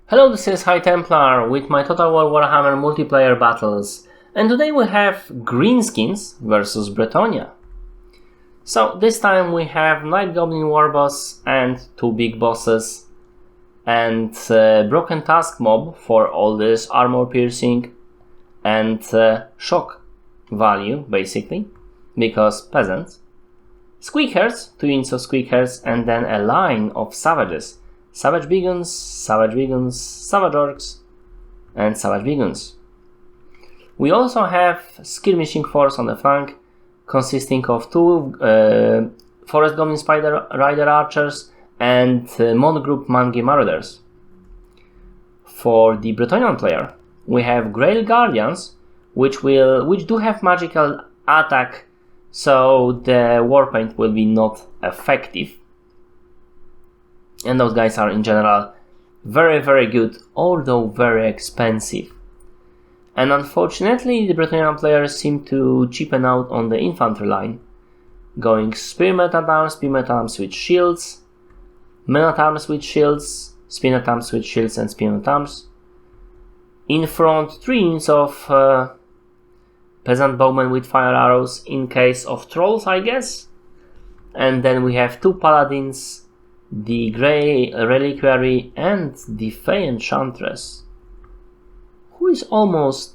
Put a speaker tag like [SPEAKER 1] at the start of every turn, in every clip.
[SPEAKER 1] Hello, this is High Templar with my Total War Warhammer multiplayer battles, and today we have Greenskins versus Bretonia. So this time we have Night Goblin Warboss and two big bosses, and Broken Task Mob for all this armor piercing and shock value, basically, because peasants. Squeakers, 2 units of Squeakers, and then a line of Savages. Savage Beagons, Savage Beagons, Savage Orcs, and Savage Beagons. We also have Skirmishing Force on the flank, consisting of 2 Forest Goblin Spider Rider Archers and Mon Group Mangi Marauders. For the Bretonian player, we have Grail Guardians, which do have magical attack, so the Warpaint will be not effective. And those guys are in general very good, although very expensive. And unfortunately the Bretonian players seem to cheapen out on the infantry line, going Spearmen at Arms with shields, Men at Arms with shields, Spearmen at Arms with shields and Spearmen at Arms. In front 3 units of Peasant Bowmen with fire arrows in case of trolls, I guess. And then we have 2 Paladins, the Grey Reliquary and the Fay Enchantress, who is almost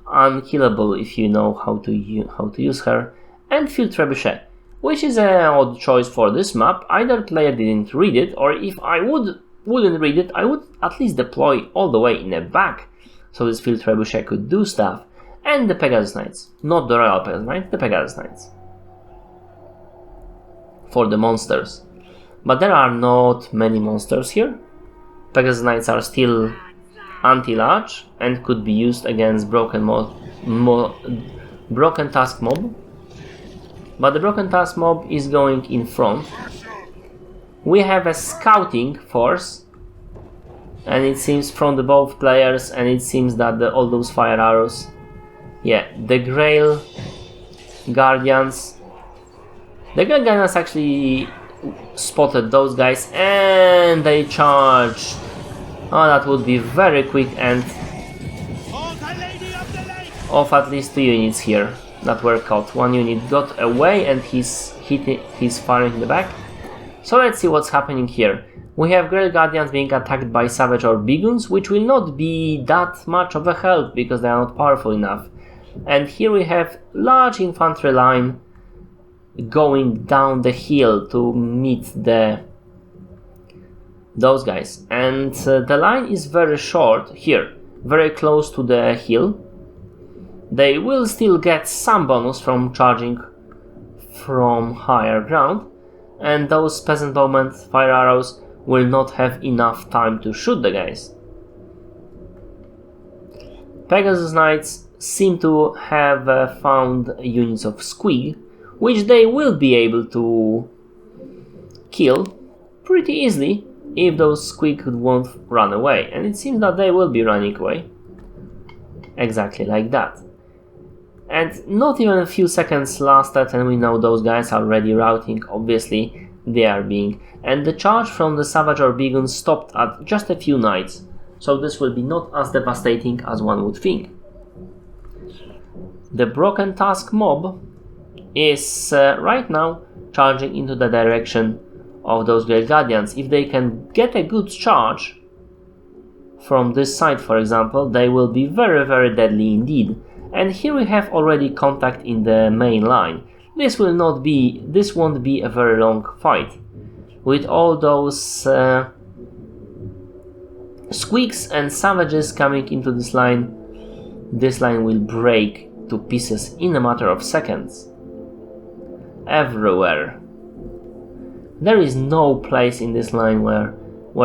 [SPEAKER 1] unkillable if you know how to use her, and Field Trebuchet, which is an odd choice for this map. Either player didn't read it, or if I wouldn't read it, I would at least deploy all the way in the back, so this Field Trebuchet could do stuff. And the Pegasus Knights, not the Royal Pegasus Knights, the Pegasus Knights, for the monsters. But there are not many monsters here. Pegasus Knights are still anti-large and could be used against Broken Task Mob. But the Broken Task Mob is going in front. We have a scouting force, and it seems from the both players, and it seems that all those fire arrows, the Grail Guardians. The Grail Guardians actually spotted those guys and they charge. Oh, that would be very quick and of at least 2 units here that were caught. 1 unit got away and he's firing in the back. So let's see what's happening here. We have Grail Guardians being attacked by Savage or Beagons, which will not be that much of a help because they are not powerful enough. And here we have large infantry line going down the hill to meet those guys, and the line is very short here, very close to the hill. They will still get some bonus from charging from higher ground, and those peasant bowmen fire arrows will not have enough time to shoot the guys. Pegasus Knights seem to have found units of Squig, which they will be able to kill pretty easily if those Squig won't run away. And it seems that they will be running away. Exactly like that. And not even a few seconds lasted and we know those guys are already routing. Obviously they are being... And the charge from the Savage or Beacon stopped at just a few knights. So this will be not as devastating as one would think. The Broken Task Mob is right now charging into the direction of those Great Guardians. If they can get a good charge from this side, for example, they will be very deadly indeed. And here we have already contact in the main line. This won't be a very long fight. With all those Squeaks and Savages coming into this line will break to pieces in a matter of seconds. Everywhere. There is no place in this line where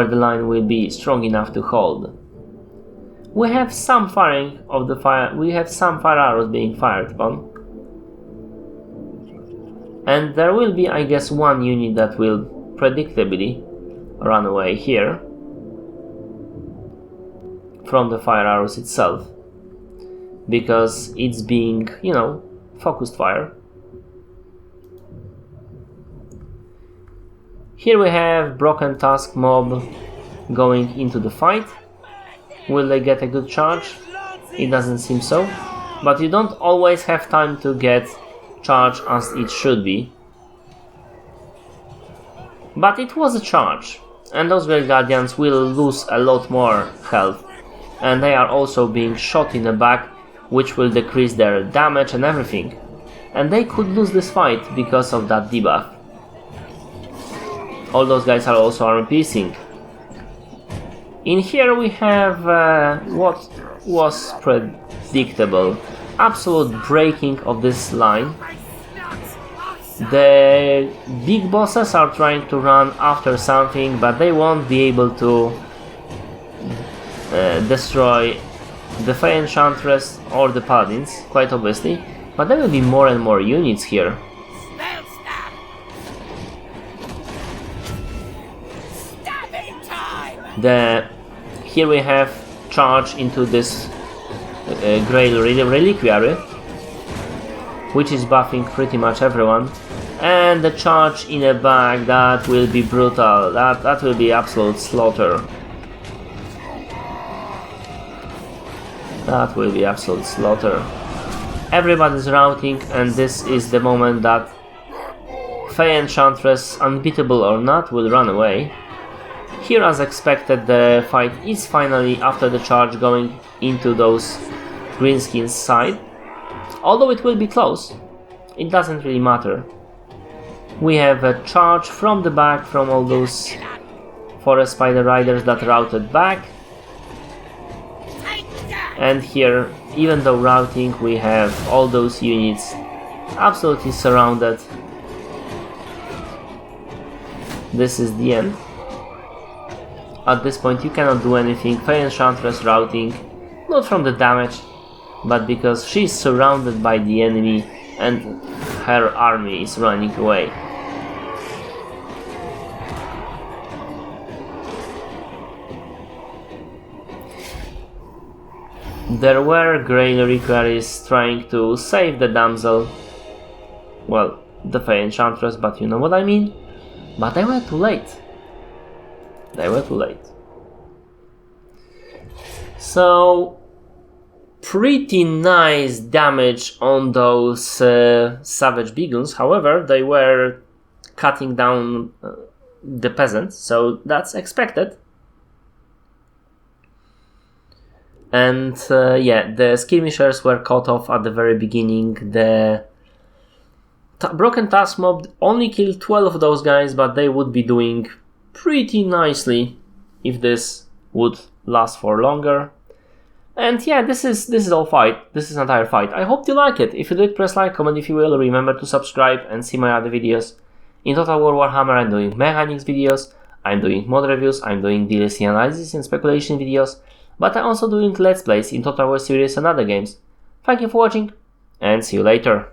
[SPEAKER 1] the line will be strong enough to hold. We have some firing of the fire. We have some fire arrows being fired upon, and there will be, I guess, 1 unit that will predictably run away here from the fire arrows itself, because it's being, focused fire. Here we have Broken Task Mob going into the fight. Will they get a good charge? It doesn't seem so. But you don't always have time to get charge as it should be. But it was a charge, and those Great Guardians will lose a lot more health, and they are also being shot in the back, which will decrease their damage and everything. And they could lose this fight because of that debuff. All those guys are also armor piercing. In here we have what was predictable, absolute breaking of this line. The big bosses are trying to run after something, but they won't be able to destroy the Fay Enchantress or the Paladins, quite obviously. But there will be more and more units here. Here we have charge into this Grey Reliquary, which is buffing pretty much everyone. And the charge in a bag, that will be brutal, that will be absolute slaughter. That will be absolute slaughter. Everybody's routing, and this is the moment that Fay Enchantress, unbeatable or not, will run away. Here, as expected, the fight is finally, after the charge, going into those greenskins' side. Although it will be close, it doesn't really matter. We have a charge from the back from all those Forest Spider Riders that routed back. And here, even though routing, we have all those units absolutely surrounded. This is the end. At this point you cannot do anything. Fay Enchantress routing, not from the damage, but because she's surrounded by the enemy and her army is running away. There were Grey Reliquaries trying to save the damsel, well, the Fay Enchantress, but you know what I mean. But they were too late. They were too late. So, pretty nice damage on those savage beagles. However, they were cutting down the peasants, so that's expected. And yeah, the skirmishers were cut off at the very beginning. The Broken Task Mob only killed 12 of those guys, but they would be doing pretty nicely if this would last for longer. And yeah, this is all fight. This is entire fight. I hope you like it. If you did, press like, comment if you will. Remember to subscribe and see my other videos. In Total War Warhammer, I'm doing mechanics videos, I'm doing mod reviews, I'm doing DLC analysis and speculation videos, but I'm also doing let's plays in Total War series and other games. Thank you for watching, and see you later.